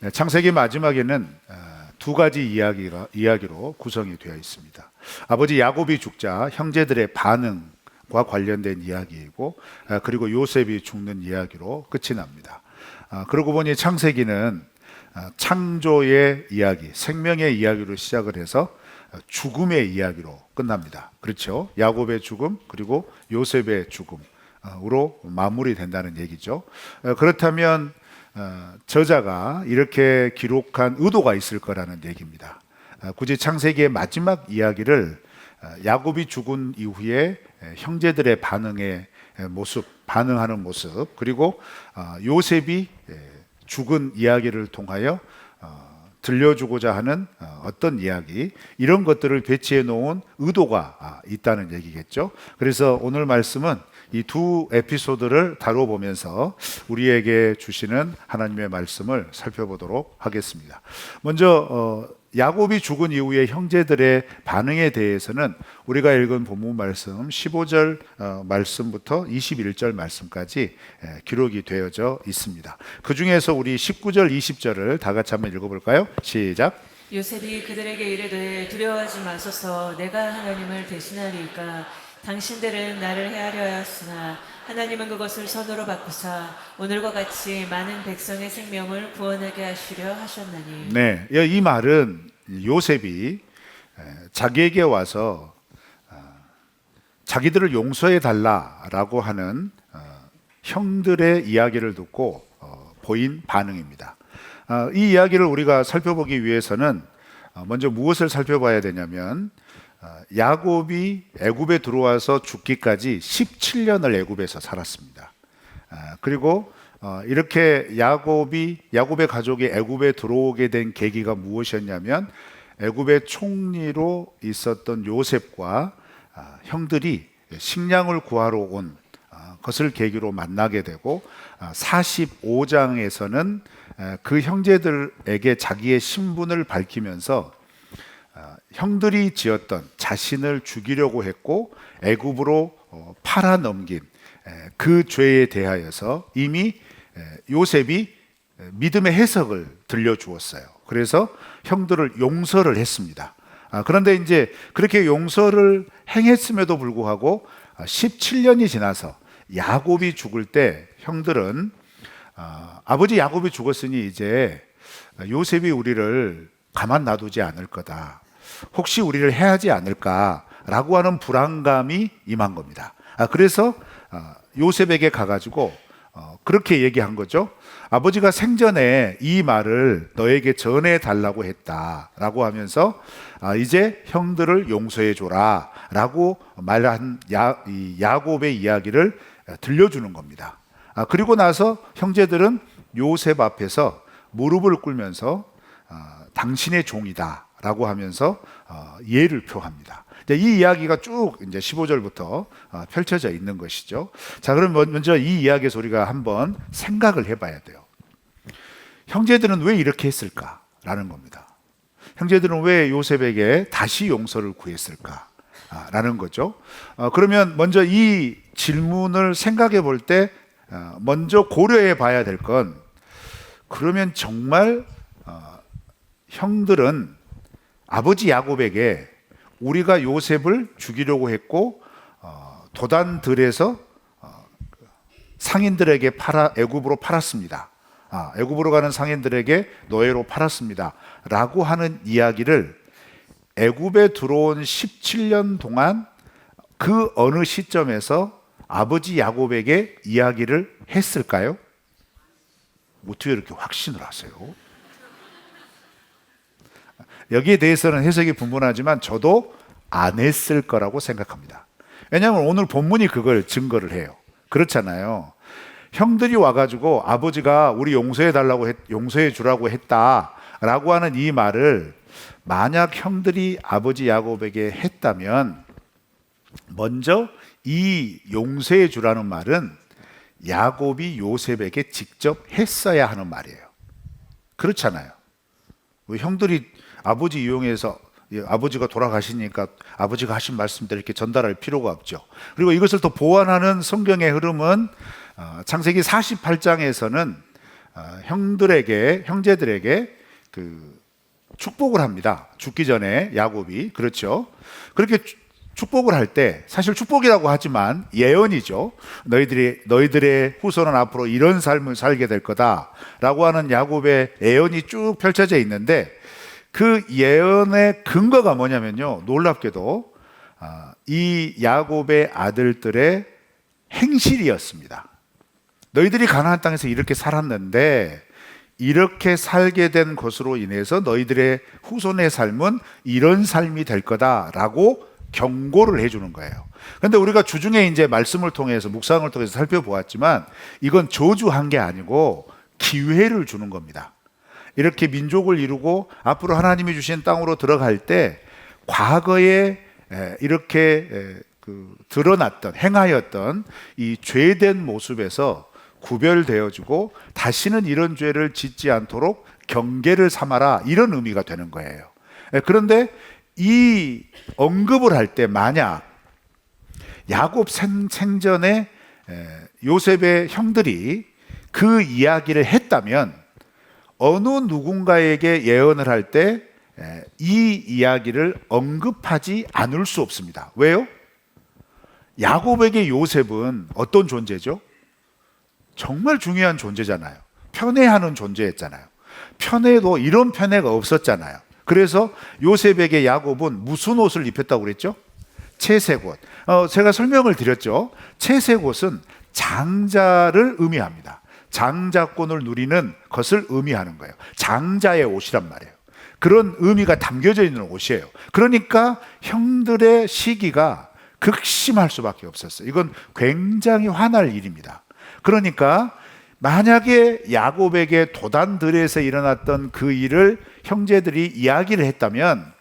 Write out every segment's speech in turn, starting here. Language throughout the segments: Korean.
네, 창세기 마지막에는 두 가지 이야기로 구성이 되어 있습니다. 아버지 야곱이 죽자 형제들의 반응과 관련된 이야기이고, 그리고 요셉이 죽는 이야기로 끝이 납니다. 그러고 보니 창세기는 창조의 이야기, 생명의 이야기로 시작을 해서 죽음의 이야기로 끝납니다. 그렇죠? 야곱의 죽음 그리고 요셉의 죽음으로 마무리된다는 얘기죠. 그렇다면 저자가 이렇게 기록한 의도가 있을 거라는 얘기입니다. 굳이 창세기의 마지막 이야기를 야곱이 죽은 이후에 형제들의 반응하는 모습, 그리고 요셉이 죽은 이야기를 통하여 들려주고자 하는 어떤 이야기, 이런 것들을 배치해 놓은 의도가 있다는 얘기겠죠. 그래서 오늘 말씀은 이 두 에피소드를 다뤄보면서 우리에게 주시는 하나님의 말씀을 살펴보도록 하겠습니다. 먼저 야곱이 죽은 이후에 형제들의 반응에 대해서는 우리가 읽은 본문 말씀 15절 말씀부터 21절 말씀까지 기록이 되어져 있습니다. 그 중에서 우리 19절 20절을 다 같이 한번 읽어볼까요? 시작. 요셉이 그들에게 이르되 두려워하지 마소서, 내가 하나님을 대신하리이까. 당신들은 나를 해하려 하였으나 하나님은 그것을 선으로 바꾸사 오늘과 같이 많은 백성의 생명을 구원하게 하시려 하셨나니. 네, 이 말은 요셉이 자기에게 와서 자기들을 용서해 달라라고 하는 형들의 이야기를 듣고 보인 반응입니다. 이 이야기를 우리가 살펴보기 위해서는 먼저 무엇을 살펴봐야 되냐면, 야곱이 애굽에 들어와서 죽기까지 17년을 애굽에서 살았습니다. 그리고 이렇게 야곱의 가족이 애굽에 들어오게 된 계기가 무엇이었냐면, 애굽의 총리로 있었던 요셉과 형들이 식량을 구하러 온 것을 계기로 만나게 되고, 45장에서는 그 형제들에게 자기의 신분을 밝히면서 형들이 지었던, 자신을 죽이려고 했고 애굽으로 팔아넘긴 그 죄에 대하여서 이미 요셉이 믿음의 해석을 들려주었어요. 그래서 형들을 용서를 했습니다. 그런데 이제 그렇게 용서를 행했음에도 불구하고 17년이 지나서 야곱이 죽을 때 형들은 아버지 야곱이 죽었으니 이제 요셉이 우리를 가만 놔두지 않을 거다, 혹시 우리를 해하지 않을까라고 하는 불안감이 임한 겁니다. 그래서 요셉에게 가가지고 그렇게 얘기한 거죠. 아버지가 생전에 이 말을 너에게 전해달라고 했다라고 하면서 이제 형들을 용서해 줘라 라고 말한 야곱의 이야기를 들려주는 겁니다. 그리고 나서 형제들은 요셉 앞에서 무릎을 꿇으면서 당신의 종이다 라고 하면서 예를 표합니다. 이 이야기가 쭉 이제 15절부터 펼쳐져 있는 것이죠. 자, 그럼 먼저 이 이야기에서 우리가 한번 생각을 해봐야 돼요. 형제들은 왜 이렇게 했을까라는 겁니다. 형제들은 왜 요셉에게 다시 용서를 구했을까라는 거죠. 그러면 먼저 이 질문을 생각해 볼 때 먼저 고려해 봐야 될 건, 그러면 정말 형들은 아버지 야곱에게 우리가 요셉을 죽이려고 했고 도단들에서 상인들에게 애굽으로 팔았습니다. 애굽으로 가는 상인들에게 노예로 팔았습니다 라고 하는 이야기를 애굽에 들어온 17년 동안 그 어느 시점에서 아버지 야곱에게 이야기를 했을까요? 어떻게 이렇게 확신을 하세요? 여기에 대해서는 해석이 분분하지만 저도 안 했을 거라고 생각합니다. 왜냐하면 오늘 본문이 그걸 증거를 해요. 그렇잖아요. 형들이 와가지고 아버지가 우리 용서해 주라고 했다라고 하는 이 말을 만약 형들이 아버지 야곱에게 했다면, 먼저 이 용서해 주라는 말은 야곱이 요셉에게 직접 했어야 하는 말이에요. 그렇잖아요. 형들이 아버지 이용해서 아버지가 돌아가시니까 아버지가 하신 말씀대로 이렇게 전달할 필요가 없죠. 그리고 이것을 더 보완하는 성경의 흐름은 창세기 48장에서는 형제들에게 그 축복을 합니다. 죽기 전에 야곱이. 그렇죠. 그렇게 축복을 할 때 사실 축복이라고 하지만 예언이죠. 너희들의 후손은 앞으로 이런 삶을 살게 될 거다라고 하는 야곱의 예언이 쭉 펼쳐져 있는데, 그 예언의 근거가 뭐냐면요, 놀랍게도 이 야곱의 아들들의 행실이었습니다. 너희들이 가나안 땅에서 이렇게 살았는데 이렇게 살게 된 것으로 인해서 너희들의 후손의 삶은 이런 삶이 될 거다라고 경고를 해주는 거예요. 그런데 우리가 주중에 이제 말씀을 통해서, 묵상을 통해서 살펴보았지만 이건 저주한 게 아니고 기회를 주는 겁니다. 이렇게 민족을 이루고 앞으로 하나님이 주신 땅으로 들어갈 때 과거에 이렇게 드러났던, 행하였던 이 죄된 모습에서 구별되어지고 다시는 이런 죄를 짓지 않도록 경계를 삼아라, 이런 의미가 되는 거예요. 그런데 이 언급을 할 때 만약 야곱 생전에 요셉의 형들이 그 이야기를 했다면 어느 누군가에게 예언을 할 때 이 이야기를 언급하지 않을 수 없습니다. 왜요? 야곱에게 요셉은 어떤 존재죠? 정말 중요한 존재잖아요. 편애하는 존재였잖아요. 편애도 이런 편애가 없었잖아요. 그래서 요셉에게 야곱은 무슨 옷을 입혔다고 그랬죠? 채색 옷. 제가 설명을 드렸죠. 채색 옷은 장자를 의미합니다. 장자권을 누리는 것을 의미하는 거예요. 장자의 옷이란 말이에요. 그런 의미가 담겨져 있는 옷이에요. 그러니까 형들의 시기가 극심할 수밖에 없었어요. 이건 굉장히 화날 일입니다. 그러니까 만약에 야곱에게 도단들에서 일어났던 그 일을 형제들이 이야기를 했다면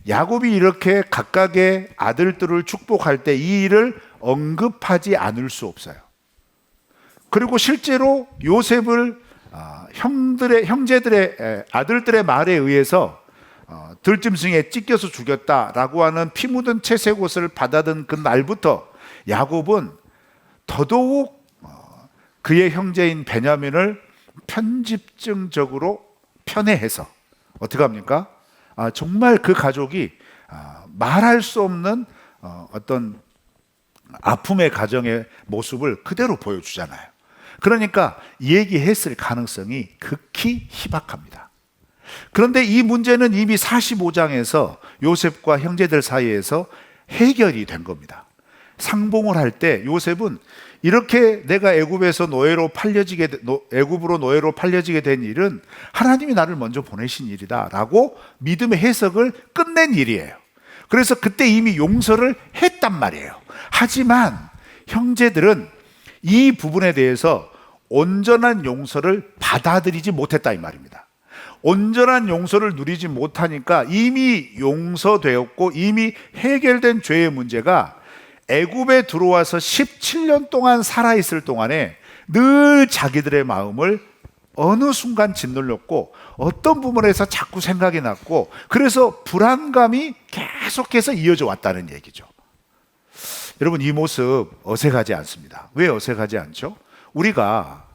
야곱이 이렇게 각각의 아들들을 축복할 때 이 일을 언급하지 않을 수 없어요. 그리고 실제로 요셉을 형제들의 아들들의 말에 의해서 들짐승에 찢겨서 죽였다라고 하는 피 묻은 채색 옷을 받아든 그 날부터 야곱은 더더욱 그의 형제인 베냐민을 편집증적으로 편애해서 어떻게 합니까? 정말 그 가족이 말할 수 없는 어떤 아픔의 가정의 모습을 그대로 보여주잖아요. 그러니까 얘기했을 가능성이 극히 희박합니다. 그런데 이 문제는 이미 45장에서 요셉과 형제들 사이에서 해결이 된 겁니다. 상봉을 할 때 요셉은 이렇게 내가 애굽으로 노예로 팔려지게 된 일은 하나님이 나를 먼저 보내신 일이다라고 믿음의 해석을 끝낸 일이에요. 그래서 그때 이미 용서를 했단 말이에요. 하지만 형제들은 이 부분에 대해서 온전한 용서를 받아들이지 못했다 이 말입니다. 온전한 용서를 누리지 못하니까 이미 용서되었고 이미 해결된 죄의 문제가 애굽에 들어와서 17년 동안 살아있을 동안에 늘 자기들의 마음을 어느 순간 짓눌렸고 어떤 부분에서 자꾸 생각이 났고 그래서 불안감이 계속해서 이어져 왔다는 얘기죠. 여러분, 이 모습 어색하지 않습니다. 왜 어색하지 않죠? 우리가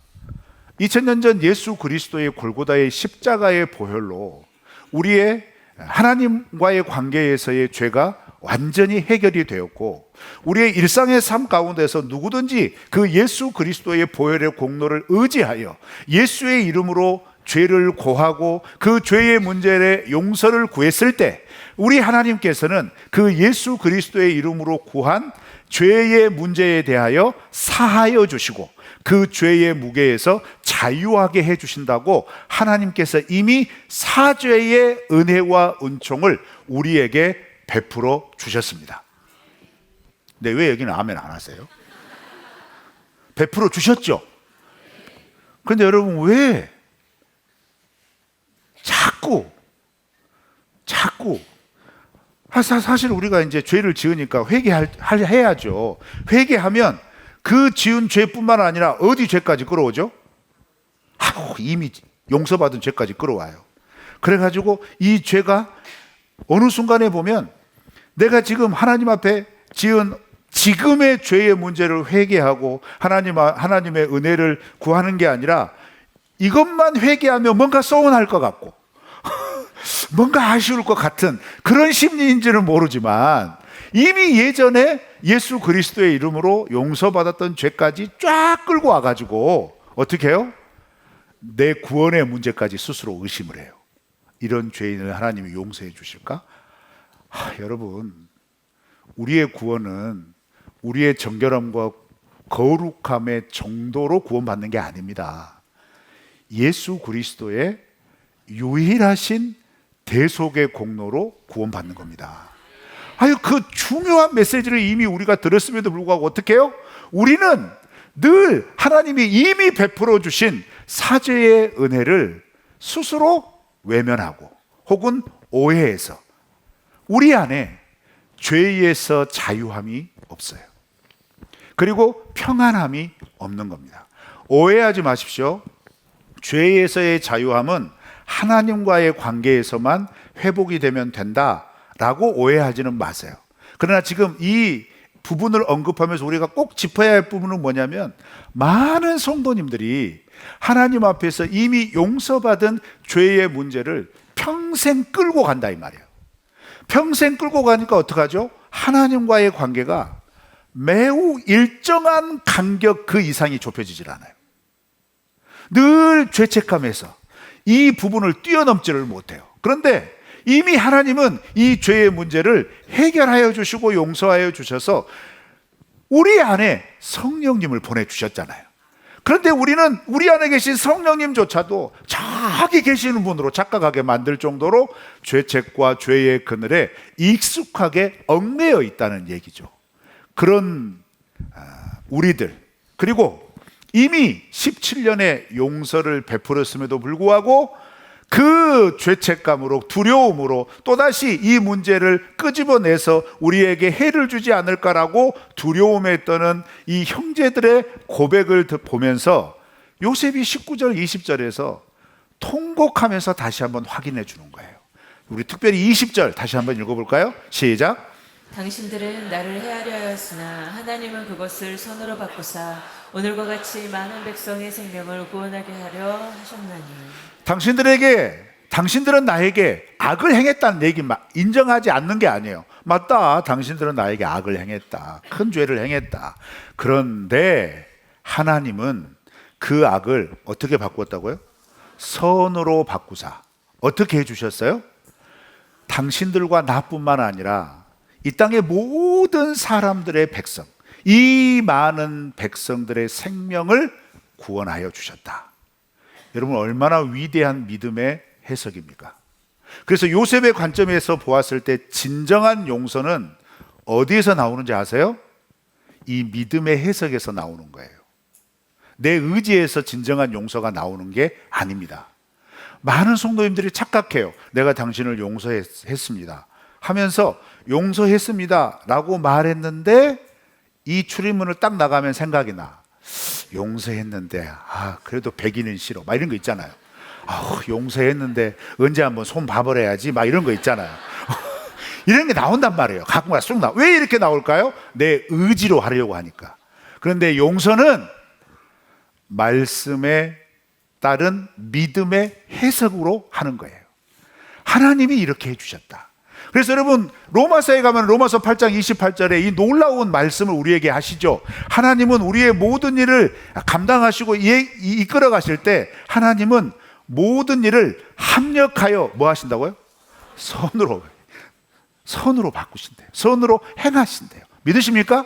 2000년 전 예수 그리스도의 골고다의 십자가의 보혈로 우리의 하나님과의 관계에서의 죄가 완전히 해결이 되었고 우리의 일상의 삶 가운데서 누구든지 그 예수 그리스도의 보혈의 공로를 의지하여 예수의 이름으로 죄를 고하고 그 죄의 문제의 용서를 구했을 때 우리 하나님께서는 그 예수 그리스도의 이름으로 구한 죄의 문제에 대하여 사하여 주시고 그 죄의 무게에서 자유하게 해주신다고 하나님께서 이미 사죄의 은혜와 은총을 우리에게 베풀어 주셨습니다. 근데 왜 여기는 아멘 안 하세요? 베풀어 주셨죠? 근데 여러분 왜 자꾸 사실 우리가 이제 죄를 지으니까 회개해야죠. 회개하면 그 지은 죄뿐만 아니라 어디 죄까지 끌어오죠? 이미 용서받은 죄까지 끌어와요. 그래가지고 이 죄가 어느 순간에 보면 내가 지금 하나님 앞에 지은 지금의 죄의 문제를 회개하고 하나님의 은혜를 구하는 게 아니라 이것만 회개하면 뭔가 서운할 것 같고 뭔가 아쉬울 것 같은 그런 심리인지는 모르지만 이미 예전에 예수 그리스도의 이름으로 용서받았던 죄까지 쫙 끌고 와가지고 어떻게 해요? 내 구원의 문제까지 스스로 의심을 해요. 이런 죄인을 하나님이 용서해 주실까? 여러분, 우리의 구원은 우리의 정결함과 거룩함의 정도로 구원받는 게 아닙니다. 예수 그리스도의 유일하신 대속의 공로로 구원받는 겁니다. 그 중요한 메시지를 이미 우리가 들었음에도 불구하고 어떻게 해요? 우리는 늘 하나님이 이미 베풀어 주신 사죄의 은혜를 스스로 외면하고 혹은 오해해서 우리 안에 죄에서 자유함이 없어요. 그리고 평안함이 없는 겁니다. 오해하지 마십시오. 죄에서의 자유함은 하나님과의 관계에서만 회복이 되면 된다라고 오해하지는 마세요. 그러나 지금 이 부분을 언급하면서 우리가 꼭 짚어야 할 부분은 뭐냐면 많은 성도님들이 하나님 앞에서 이미 용서받은 죄의 문제를 평생 끌고 간다 이 말이에요. 평생 끌고 가니까 어떡하죠? 하나님과의 관계가 매우 일정한 간격 그 이상이 좁혀지질 않아요. 늘 죄책감에서 이 부분을 뛰어넘지를 못해요. 그런데 이미 하나님은 이 죄의 문제를 해결하여 주시고 용서하여 주셔서 우리 안에 성령님을 보내주셨잖아요. 그런데 우리는 우리 안에 계신 성령님조차도 저기 계시는 분으로 착각하게 만들 정도로 죄책과 죄의 그늘에 익숙하게 얽매여 있다는 얘기죠. 그런 우리들, 그리고 이미 17년의 용서를 베풀었음에도 불구하고 그 죄책감으로 두려움으로 또다시 이 문제를 끄집어내서 우리에게 해를 주지 않을까라고 두려움에 떠는 이 형제들의 고백을 보면서 요셉이 19절 20절에서 통곡하면서 다시 한번 확인해 주는 거예요. 우리 특별히 20절 다시 한번 읽어볼까요? 시작. 당신들은 나를 헤아려 하였으나 하나님은 그것을 선으로 바꾸사 오늘과 같이 많은 백성의 생명을 구원하게 하려 하셨나니. 당신들은 나에게 악을 행했다는 얘기 인정하지 않는 게 아니에요. 맞다, 당신들은 나에게 악을 행했다, 큰 죄를 행했다. 그런데 하나님은 그 악을 어떻게 바꾸었다고요? 선으로 바꾸사. 어떻게 해주셨어요? 당신들과 나뿐만 아니라 이 땅의 모든 사람들의 백성, 이 많은 백성들의 생명을 구원하여 주셨다. 여러분, 얼마나 위대한 믿음의 해석입니까? 그래서 요셉의 관점에서 보았을 때 진정한 용서는 어디에서 나오는지 아세요? 이 믿음의 해석에서 나오는 거예요. 내 의지에서 진정한 용서가 나오는 게 아닙니다. 많은 성도님들이 착각해요. 내가 당신을 용서했습니다 하면서 용서했습니다 라고 말했는데 이 출입문을 딱 나가면 생각이 나. 용서했는데 그래도 배기는 싫어 막 이런 거 있잖아요. 용서했는데 언제 한번 손 봐버려야지 막 이런 거 있잖아요. 이런 게 나온단 말이에요. 가끔가다 쑥 나와. 왜 이렇게 나올까요? 내 의지로 하려고 하니까. 그런데 용서는 말씀에 따른 믿음의 해석으로 하는 거예요. 하나님이 이렇게 해주셨다. 그래서 여러분, 로마서에 가면 로마서 8장 28절에 이 놀라운 말씀을 우리에게 하시죠. 하나님은 우리의 모든 일을 감당하시고 이끌어 가실 때 하나님은 모든 일을 합력하여 뭐 하신다고요? 선으로 바꾸신대요. 선으로 행하신대요. 믿으십니까?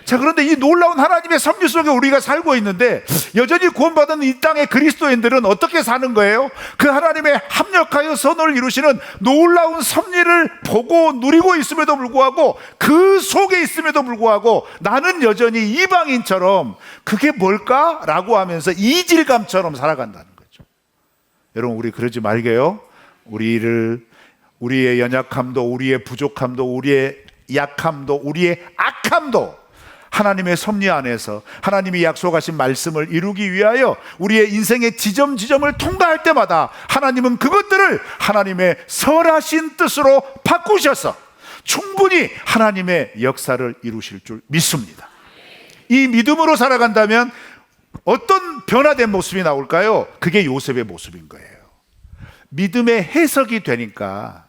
자, 그런데 이 놀라운 하나님의 섭리 속에 우리가 살고 있는데 여전히 구원받은 이 땅의 그리스도인들은 어떻게 사는 거예요? 그 하나님의 합력하여 선을 이루시는 놀라운 섭리를 보고 누리고 있음에도 불구하고 그 속에 있음에도 불구하고 나는 여전히 이방인처럼 그게 뭘까? 라고 하면서 이질감처럼 살아간다는 거죠. 여러분, 우리 그러지 말게요. 우리의 연약함도, 우리의 부족함도, 우리의 약함도, 우리의 악함도 하나님의 섭리 안에서 하나님이 약속하신 말씀을 이루기 위하여 우리의 인생의 지점을 통과할 때마다 하나님은 그것들을 하나님의 선하신 뜻으로 바꾸셔서 충분히 하나님의 역사를 이루실 줄 믿습니다. 이 믿음으로 살아간다면 어떤 변화된 모습이 나올까요? 그게 요셉의 모습인 거예요. 믿음의 해석이 되니까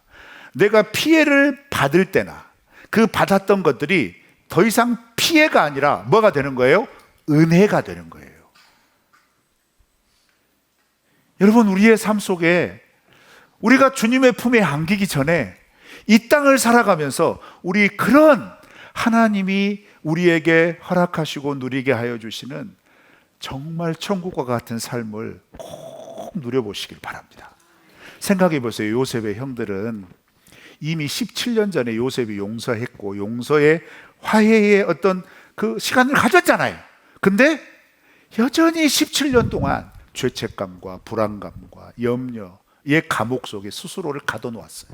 내가 피해를 받을 때나 그 받았던 것들이 더 이상 피해가 아니라 뭐가 되는 거예요? 은혜가 되는 거예요. 여러분, 우리의 삶 속에 우리가 주님의 품에 안기기 전에 이 땅을 살아가면서 우리 그런 하나님이 우리에게 허락하시고 누리게 하여 주시는 정말 천국과 같은 삶을 꼭 누려보시길 바랍니다. 생각해 보세요. 요셉의 형들은 이미 17년 전에 요셉이 용서했고 용서의 화해의 어떤 그 시간을 가졌잖아요. 근데 여전히 17년 동안 죄책감과 불안감과 염려의 감옥 속에 스스로를 가둬놓았어요.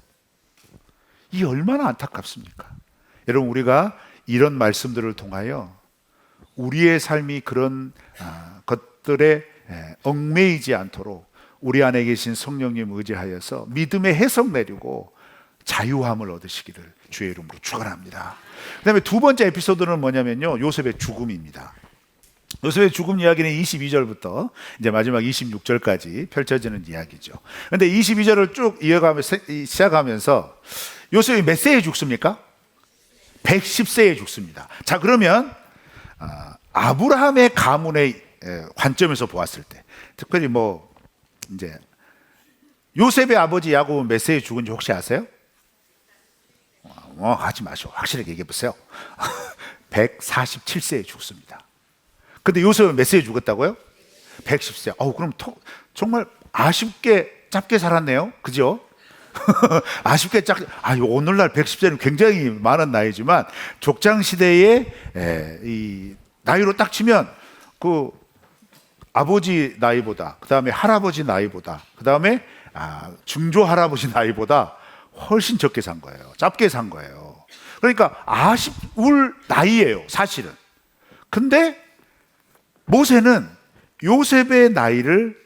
이 얼마나 안타깝습니까? 여러분, 우리가 이런 말씀들을 통하여 우리의 삶이 그런 것들에 얽매이지 않도록 우리 안에 계신 성령님 의지하여서 믿음의 해석 내리고 자유함을 얻으시기를 주의 이름으로 축원합니다. 그다음에 두 번째 에피소드는 뭐냐면요, 요셉의 죽음입니다. 요셉의 죽음 이야기는 22절부터 이제 마지막 26절까지 펼쳐지는 이야기죠. 그런데 22절을 쭉 시작하면서 요셉이 몇 세에 죽습니까? 110세에 죽습니다. 자, 그러면 아브라함의 가문의 관점에서 보았을 때, 특별히 이제 요셉의 아버지 야곱은 몇 세에 죽은지 혹시 아세요? 하지 마시오. 확실하게 얘기해 보세요. 147세에 죽습니다. 근데 요셉은 몇 세에 죽었다고요? 110세. 그럼 정말 아쉽게 짧게 살았네요. 그죠? 아쉽게 오늘날 110세는 굉장히 많은 나이지만 족장시대의 이 나이로 딱 치면 그 아버지 나이보다, 그 다음에 할아버지 나이보다, 그 다음에 증조 할아버지 나이보다 훨씬 적게 산 거예요. 짧게 산 거예요. 그러니까 아쉬울 나이예요, 사실은. 근데 모세는 요셉의 나이를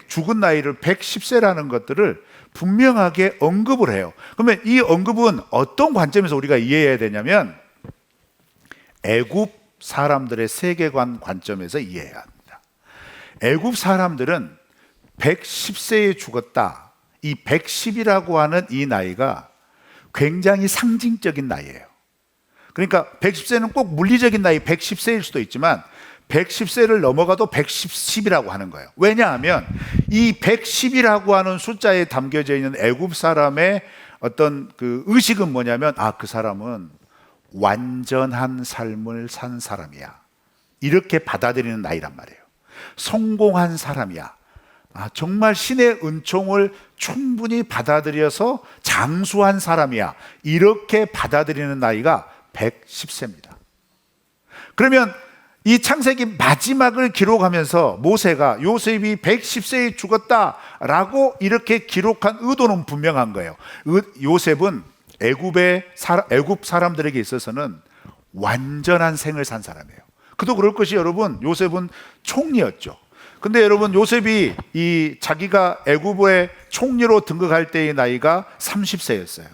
죽은 나이를 110세라는 것들을 분명하게 언급을 해요. 그러면 이 언급은 어떤 관점에서 우리가 이해해야 되냐면 애굽 사람들의 세계관 관점에서 이해해야 합니다. 애굽 사람들은 110세에 죽었다. 이 110이라고 하는 이 나이가 굉장히 상징적인 나이예요. 그러니까 110세는 꼭 물리적인 나이 110세일 수도 있지만 110세를 넘어가도 110이라고 하는 거예요. 왜냐하면 이 110이라고 하는 숫자에 담겨져 있는 애굽 사람의 어떤 그 의식은 뭐냐면 그 사람은 완전한 삶을 산 사람이야. 이렇게 받아들이는 나이란 말이에요. 성공한 사람이야. 정말 신의 은총을 충분히 받아들여서 장수한 사람이야. 이렇게 받아들이는 나이가 110세입니다. 그러면 이 창세기 마지막을 기록하면서 모세가 요셉이 110세에 죽었다라고 이렇게 기록한 의도는 분명한 거예요. 요셉은 애굽 사람들에게 있어서는 완전한 생을 산 사람이에요. 그도 그럴 것이 여러분, 요셉은 총리였죠. 근데 여러분, 요셉이 자기가 애굽의 총리로 등극할 때의 나이가 30세였어요.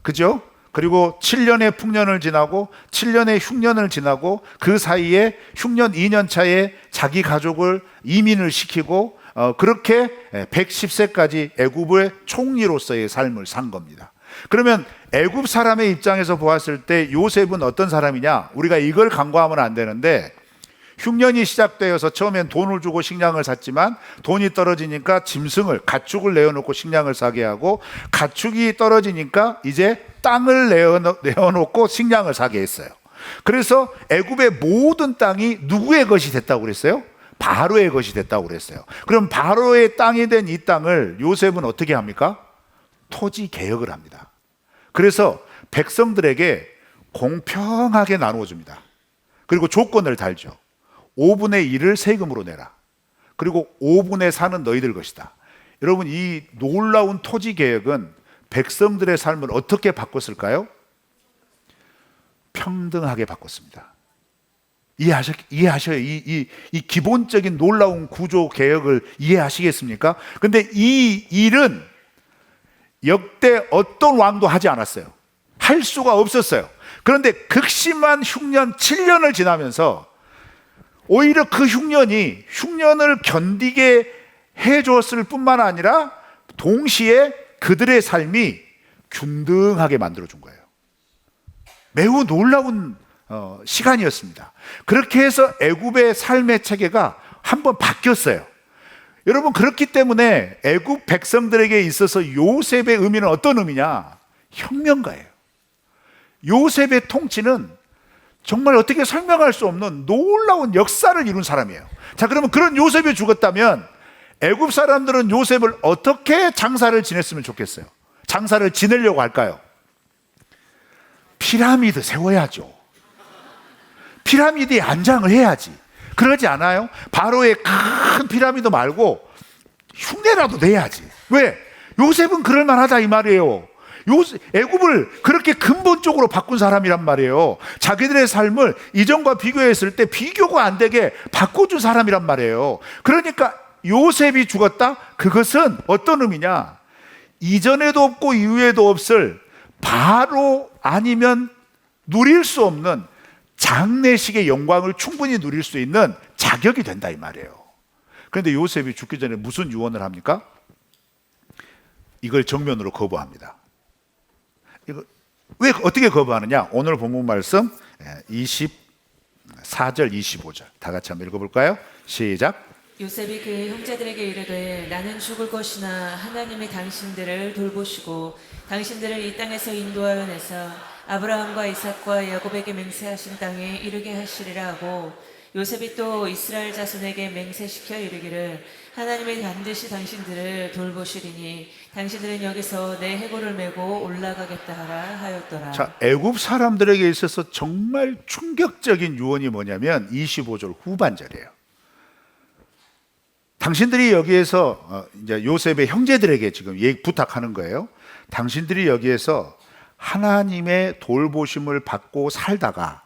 그죠? 그리고 7년의 풍년을 지나고 7년의 흉년을 지나고 그 사이에 흉년 2년 차에 자기 가족을 이민을 시키고 그렇게 110세까지 애굽의 총리로서의 삶을 산 겁니다. 그러면 애굽 사람의 입장에서 보았을 때 요셉은 어떤 사람이냐? 우리가 이걸 간과하면 안 되는데, 흉년이 시작되어서 처음엔 돈을 주고 식량을 샀지만 돈이 떨어지니까 짐승을, 가축을 내어놓고 식량을 사게 하고, 가축이 떨어지니까 이제 땅을 내어놓고 식량을 사게 했어요. 그래서 애굽의 모든 땅이 누구의 것이 됐다고 그랬어요? 바로의 것이 됐다고 그랬어요. 그럼 바로의 땅이 된 이 땅을 요셉은 어떻게 합니까? 토지 개혁을 합니다. 그래서 백성들에게 공평하게 나누어 줍니다. 그리고 조건을 달죠. 5분의 1을 세금으로 내라. 그리고 5분의 4는 너희들 것이다. 여러분, 이 놀라운 토지 개혁은 백성들의 삶을 어떻게 바꿨을까요? 평등하게 바꿨습니다. 이해하셔요. 이 기본적인 놀라운 구조 개혁을 이해하시겠습니까? 근데 이 일은 역대 어떤 왕도 하지 않았어요. 할 수가 없었어요. 그런데 극심한 흉년 7년을 지나면서 오히려 그 흉년을 견디게 해줬을 뿐만 아니라 동시에 그들의 삶이 균등하게 만들어준 거예요. 매우 놀라운 시간이었습니다. 그렇게 해서 애굽의 삶의 체계가 한번 바뀌었어요. 여러분, 그렇기 때문에 애굽 백성들에게 있어서 요셉의 의미는 어떤 의미냐? 혁명가예요. 요셉의 통치는 정말 어떻게 설명할 수 없는 놀라운 역사를 이룬 사람이에요. 자, 그러면 그런 요셉이 죽었다면 애굽 사람들은 요셉을 어떻게 장사를 지냈으면 좋겠어요? 장사를 지내려고 할까요? 피라미드 세워야죠. 피라미드에 안장을 해야지. 그러지 않아요? 바로의 큰 피라미드 말고 흉내라도 내야지. 왜? 요셉은 그럴 만하다 이 말이에요. 애굽을 그렇게 근본적으로 바꾼 사람이란 말이에요. 자기들의 삶을 이전과 비교했을 때 비교가 안 되게 바꿔준 사람이란 말이에요. 그러니까 요셉이 죽었다? 그것은 어떤 의미냐? 이전에도 없고 이후에도 없을 바로 아니면 누릴 수 없는 장례식의 영광을 충분히 누릴 수 있는 자격이 된다 이 말이에요. 그런데 요셉이 죽기 전에 무슨 유언을 합니까? 이걸 정면으로 거부합니다. 이거 왜 어떻게 거부하느냐? 오늘 본문 말씀 24절 25절 다 같이 한번 읽어볼까요? 시작. 요셉이 그 형제들에게 이르되 나는 죽을 것이나 하나님이 당신들을 돌보시고 당신들을 이 땅에서 인도하여 내서 아브라함과 이삭과 야곱에게 맹세하신 땅에 이르게 하시리라 하고, 요셉이 또 이스라엘 자손에게 맹세시켜 이르기를 하나님이 반드시 당신들을 돌보시리니 당신들은 여기서 내 해골을 메고 올라가겠다 하라 하였더라. 자, 애굽 사람들에게 있어서 정말 충격적인 유언이 뭐냐면 25절 후반절이에요. 당신들이 여기에서 이제 요셉의 형제들에게 지금 부탁하는 거예요. 당신들이 여기에서 하나님의 돌보심을 받고 살다가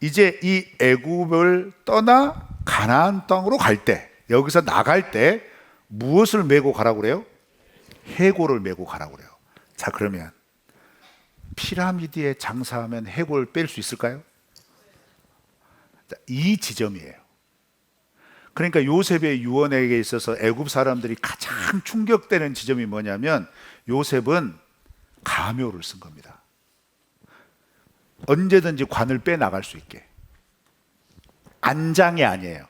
이제 이 애굽을 떠나 가나안 땅으로 갈 때, 여기서 나갈 때 무엇을 메고 가라고 그래요? 해골을 메고 가라고 그래요. 자, 그러면 피라미드에 장사하면 해골 뺄 수 있을까요? 이 지점이에요. 그러니까 요셉의 유언에게 있어서 애굽 사람들이 가장 충격되는 지점이 뭐냐면 요셉은 가묘를 쓴 겁니다. 언제든지 관을 빼나갈 수 있게. 안장이 아니에요.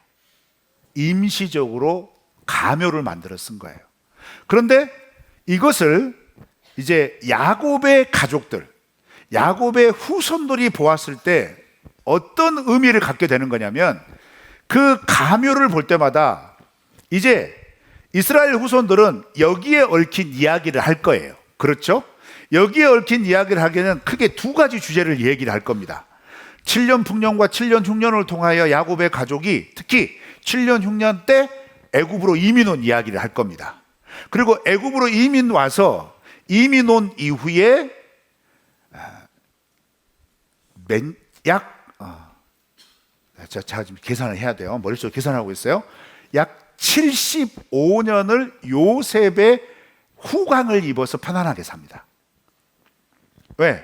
임시적으로 가묘를 만들어 쓴 거예요. 그런데 이것을 이제 야곱의 가족들, 야곱의 후손들이 보았을 때 어떤 의미를 갖게 되는 거냐면 그 가묘를 볼 때마다 이제 이스라엘 후손들은 여기에 얽힌 이야기를 할 거예요. 그렇죠? 여기에 얽힌 이야기를 하기에는 크게 두 가지 주제를 얘기를 할 겁니다. 7년 풍년과 7년 흉년을 통하여 야곱의 가족이 특히 7년 흉년 때 애굽으로 이민 온 이야기를 할 겁니다. 그리고 애굽으로 이민 온 이후에 제가 지금 계산을 해야 돼요. 머릿속으로 계산하고 있어요. 약 75년을 요셉의 후광을 입어서 편안하게 삽니다. 왜?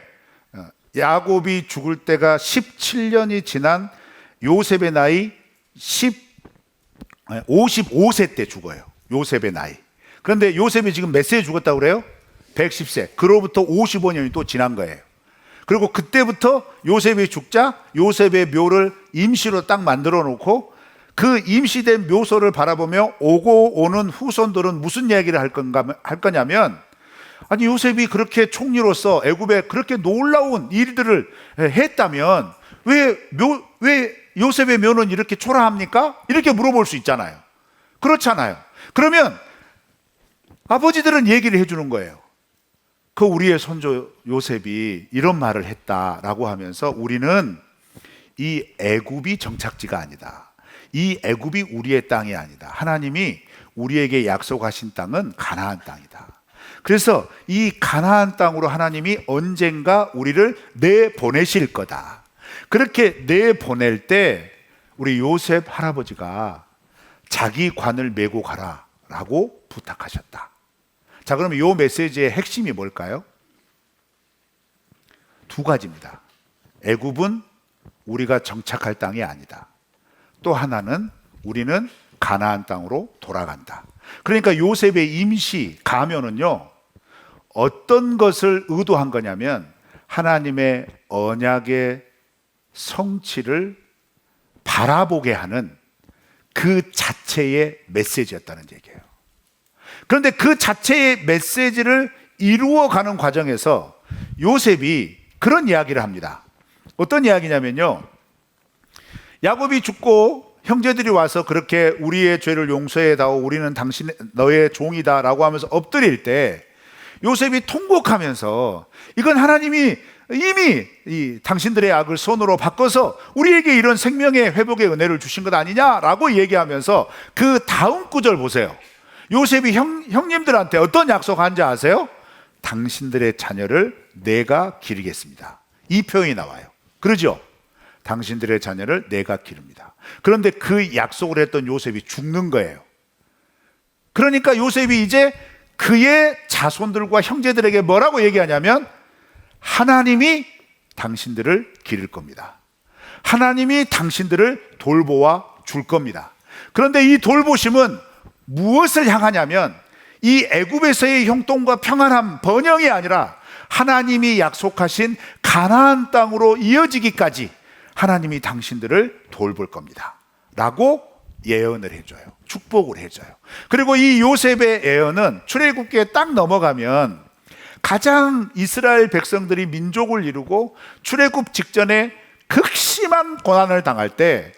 야곱이 죽을 때가 17년이 지난 요셉의 나이 55세 때 죽어요. 요셉의 나이. 그런데 요셉이 지금 몇 세에 죽었다고 그래요? 110세. 그로부터 55년이 또 지난 거예요. 그리고 그때부터 요셉이 죽자 요셉의 묘를 임시로 딱 만들어 놓고 그 임시된 묘소를 바라보며 오고 오는 후손들은 무슨 이야기를 할 거냐면, 아니 요셉이 그렇게 총리로서 애굽에 그렇게 놀라운 일들을 했다면 왜 요셉의 묘는 이렇게 초라합니까? 이렇게 물어볼 수 있잖아요. 그렇잖아요. 그러면 아버지들은 얘기를 해주는 거예요. 그 우리의 손주 요셉이 이런 말을 했다라고 하면서 우리는 이 애굽이 정착지가 아니다. 이 애굽이 우리의 땅이 아니다. 하나님이 우리에게 약속하신 땅은 가나안 땅이다. 그래서 이 가나안 땅으로 하나님이 언젠가 우리를 내보내실 거다. 그렇게 내보낼 때 우리 요셉 할아버지가 자기 관을 메고 가라라고 부탁하셨다. 자, 그러면 이 메시지의 핵심이 뭘까요? 두 가지입니다. 애굽은 우리가 정착할 땅이 아니다. 또 하나는 우리는 가나안 땅으로 돌아간다. 그러니까 요셉의 임시 가면은요, 어떤 것을 의도한 거냐면 하나님의 언약의 성취를 바라보게 하는 그 자체의 메시지였다는 얘기예요. 그런데 그 자체의 메시지를 이루어가는 과정에서 요셉이 그런 이야기를 합니다. 어떤 이야기냐면요, 야곱이 죽고 형제들이 와서 그렇게 우리의 죄를 용서해다오, 우리는 당신 너의 종이다 라고 하면서 엎드릴 때 요셉이 통곡하면서 이건 하나님이 이미 이 당신들의 악을 선으로 바꿔서 우리에게 이런 생명의 회복의 은혜를 주신 것 아니냐라고 얘기하면서 그 다음 구절 보세요. 요셉이 형님들한테 어떤 약속한지 아세요? 당신들의 자녀를 내가 기르겠습니다. 이 표현이 나와요. 그러죠? 당신들의 자녀를 내가 기릅니다. 그런데 그 약속을 했던 요셉이 죽는 거예요. 그러니까 요셉이 이제 그의 자손들과 형제들에게 뭐라고 얘기하냐면 하나님이 당신들을 기를 겁니다. 하나님이 당신들을 돌보아 줄 겁니다. 그런데 이 돌보심은 무엇을 향하냐면 이 애굽에서의 형통과 평안함, 번영이 아니라 하나님이 약속하신 가나안 땅으로 이어지기까지 하나님이 당신들을 돌볼 겁니다 라고 예언을 해줘요. 축복을 해줘요. 그리고 이 요셉의 예언은 출애굽기에 딱 넘어가면 가장 이스라엘 백성들이 민족을 이루고 출애굽 직전에 극심한 고난을 당할 때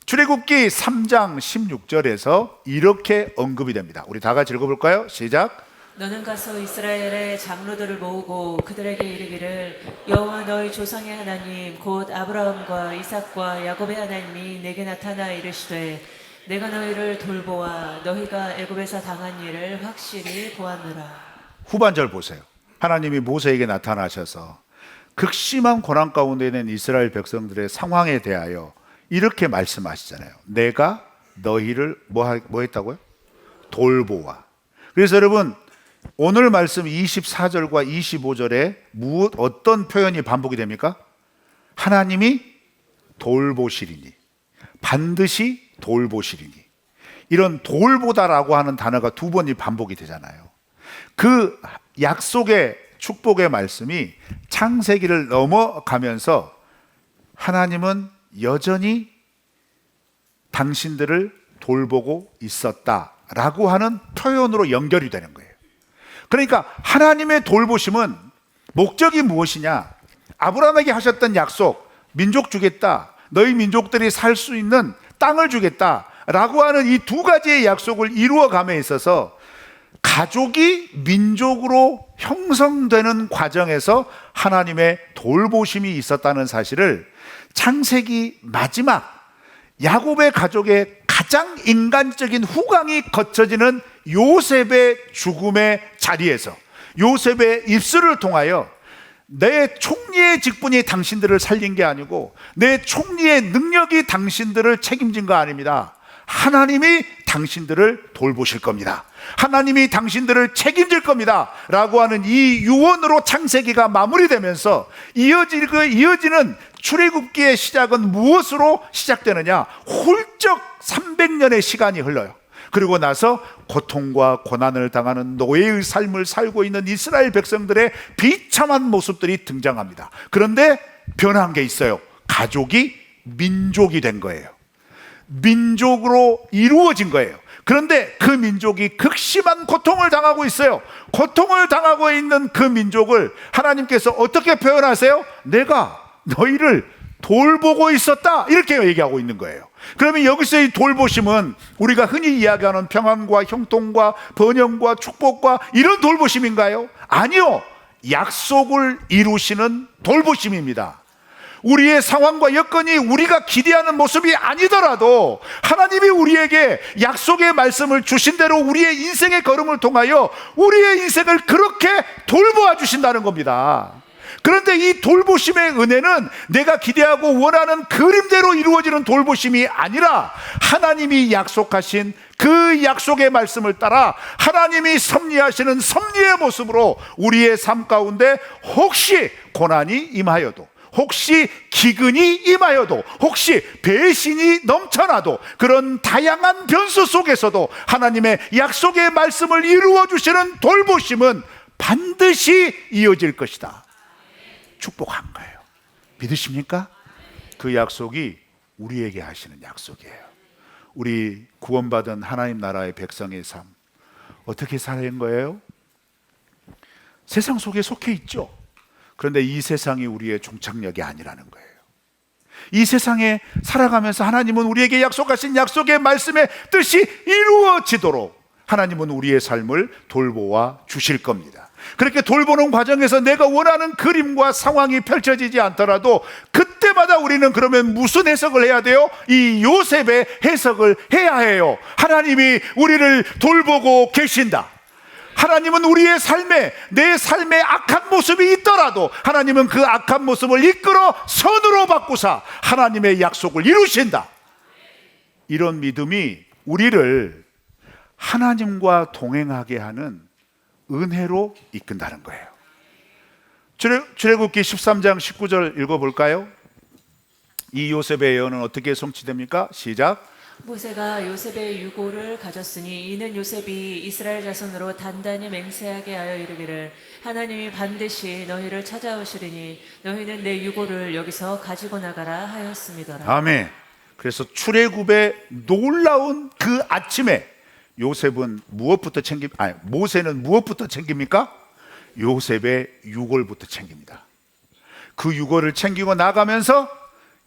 출애굽기 3장 16절에서 이렇게 언급이 됩니다. 우리 다 같이 읽어볼까요? 시작. 너는 가서 이스라엘의 장로들을 모으고 그들에게 이르기를 여호와 너희 조상의 하나님 곧 아브라함과 이삭과 야곱의 하나님이 내게 나타나 이르시되 내가 너희를 돌보아 너희가 애굽에서 당한 일을 확실히 보았노라. 후반절 보세요. 하나님이 모세에게 나타나셔서 극심한 고난 가운데 있는 이스라엘 백성들의 상황에 대하여 이렇게 말씀하시잖아요. 내가 너희를 뭐 했다고요? 돌보아. 그래서 여러분 오늘 말씀 24절과 25절에 어떤 표현이 반복이 됩니까? 하나님이 돌보시리니, 반드시 돌보시리니. 이런 돌보다라고 하는 단어가 두 번이 반복이 되잖아요. 그 약속의 축복의 말씀이 창세기를 넘어가면서 하나님은 여전히 당신들을 돌보고 있었다라고 하는 표현으로 연결이 되는 거예요. 그러니까 하나님의 돌보심은 목적이 무엇이냐? 아브라함에게 하셨던 약속, 민족 주겠다, 너희 민족들이 살 수 있는 땅을 주겠다라고 하는 이 두 가지의 약속을 이루어감에 있어서 가족이 민족으로 형성되는 과정에서 하나님의 돌보심이 있었다는 사실을 창세기 마지막 야곱의 가족의 가장 인간적인 후광이 거쳐지는 요셉의 죽음의 자리에서 요셉의 입술을 통하여 내 총리의 직분이 당신들을 살린 게 아니고 내 총리의 능력이 당신들을 책임진 거 아닙니다. 하나님이 당신들을 돌보실 겁니다. 하나님이 당신들을 책임질 겁니다 라고 하는 이 유언으로 창세기가 마무리되면서 이어지는 출애굽기의 시작은 무엇으로 시작되느냐? 훌쩍 300년의 시간이 흘러요. 그리고 나서 고통과 고난을 당하는 노예의 삶을 살고 있는 이스라엘 백성들의 비참한 모습들이 등장합니다. 그런데 변한 게 있어요. 가족이 민족이 된 거예요. 민족으로 이루어진 거예요. 그런데 그 민족이 극심한 고통을 당하고 있어요. 고통을 당하고 있는 그 민족을 하나님께서 어떻게 표현하세요? 내가 너희를 돌보고 있었다, 이렇게 얘기하고 있는 거예요. 그러면 여기서 이 돌보심은 우리가 흔히 이야기하는 평안과 형통과 번영과 축복과 이런 돌보심인가요? 아니요, 약속을 이루시는 돌보심입니다. 우리의 상황과 여건이 우리가 기대하는 모습이 아니더라도 하나님이 우리에게 약속의 말씀을 주신 대로 우리의 인생의 걸음을 통하여 우리의 인생을 그렇게 돌보아 주신다는 겁니다. 그런데 이 돌보심의 은혜는 내가 기대하고 원하는 그림대로 이루어지는 돌보심이 아니라 하나님이 약속하신 그 약속의 말씀을 따라 하나님이 섭리하시는 섭리의 모습으로 우리의 삶 가운데 혹시 고난이 임하여도 혹시 기근이 임하여도, 혹시 배신이 넘쳐나도, 그런 다양한 변수 속에서도 하나님의 약속의 말씀을 이루어 주시는 돌보심은 반드시 이어질 것이다. 축복한 거예요. 믿으십니까? 그 약속이 우리에게 하시는 약속이에요. 우리 구원받은 하나님 나라의 백성의 삶, 어떻게 사는 거예요? 세상 속에 속해 있죠. 그런데 이 세상이 우리의 종착역이 아니라는 거예요. 이 세상에 살아가면서 하나님은 우리에게 약속하신 약속의 말씀의 뜻이 이루어지도록 하나님은 우리의 삶을 돌보아 주실 겁니다. 그렇게 돌보는 과정에서 내가 원하는 그림과 상황이 펼쳐지지 않더라도 그때마다 우리는 그러면 무슨 해석을 해야 돼요? 이 요셉의 해석을 해야 해요. 하나님이 우리를 돌보고 계신다. 하나님은 우리의 삶에, 내 삶에 악한 모습이 있더라도 하나님은 그 악한 모습을 이끌어 선으로 바꾸사 하나님의 약속을 이루신다. 이런 믿음이 우리를 하나님과 동행하게 하는 은혜로 이끈다는 거예요. 출애굽기 13장 19절 읽어볼까요? 이 요셉의 예언은 어떻게 성취됩니까? 시작. 모세가 요셉의 유고를 가졌으니 이는 요셉이 이스라엘 자손으로 단단히 맹세하게 하여 이르기를 하나님이 반드시 너희를 찾아오시리니 너희는 내 유고를 여기서 가지고 나가라 하였음이더라. 아멘. 그래서 출애굽의 놀라운 그 아침에 요셉은 무엇부터 모세는 무엇부터 챙깁니까? 요셉의 유골부터 챙깁니다. 그 유골을 챙기고 나가면서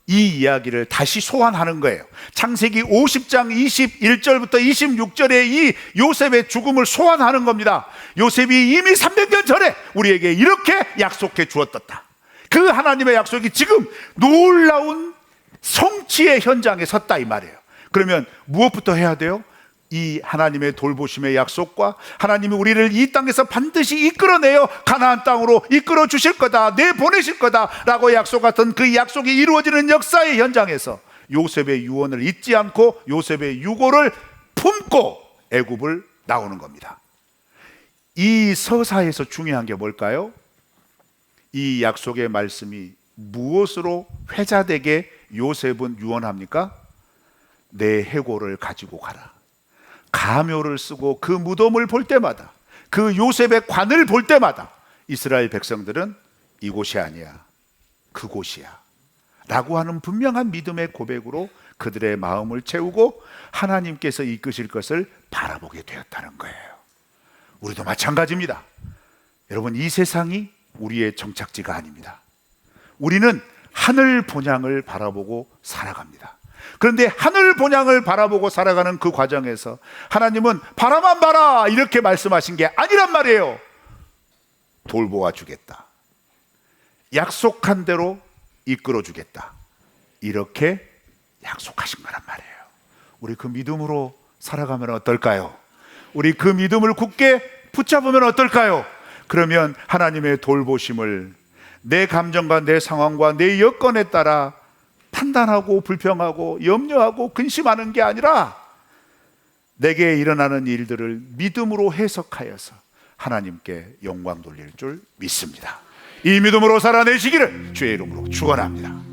이 이야기를 다시 소환하는 거예요. 창세기 50장 21절부터 26절에 이 요셉의 죽음을 소환하는 겁니다. 요셉이 이미 300년 전에 우리에게 이렇게 약속해 주었다. 그 하나님의 약속이 지금 놀라운 성취의 현장에 섰다 이 말이에요. 그러면 무엇부터 해야 돼요? 이 하나님의 돌보심의 약속과 하나님이 우리를 이 땅에서 반드시 이끌어내어 가나안 땅으로 이끌어 주실 거다, 내보내실 거다 라고 약속했던 그 약속이 이루어지는 역사의 현장에서 요셉의 유언을 잊지 않고 요셉의 유고를 품고 애굽을 나오는 겁니다. 이 서사에서 중요한 게 뭘까요? 이 약속의 말씀이 무엇으로 회자되게 요셉은 유언합니까? 내 해골을 가지고 가라. 가묘를 쓰고 그 무덤을 볼 때마다, 그 요셉의 관을 볼 때마다 이스라엘 백성들은 이곳이 아니야, 그곳이야 라고 하는 분명한 믿음의 고백으로 그들의 마음을 채우고 하나님께서 이끄실 것을 바라보게 되었다는 거예요. 우리도 마찬가지입니다. 여러분, 이 세상이 우리의 정착지가 아닙니다. 우리는 하늘 본향을 바라보고 살아갑니다. 그런데 하늘 본향을 바라보고 살아가는 그 과정에서 하나님은 바라만 봐라 이렇게 말씀하신 게 아니란 말이에요. 돌보아 주겠다, 약속한 대로 이끌어 주겠다, 이렇게 약속하신 거란 말이에요. 우리 그 믿음으로 살아가면 어떨까요? 우리 그 믿음을 굳게 붙잡으면 어떨까요? 그러면 하나님의 돌보심을 내 감정과 내 상황과 내 여건에 따라 판단하고 불평하고 염려하고 근심하는 게 아니라 내게 일어나는 일들을 믿음으로 해석하여서 하나님께 영광 돌릴 줄 믿습니다. 이 믿음으로 살아내시기를 주의 이름으로 축원합니다.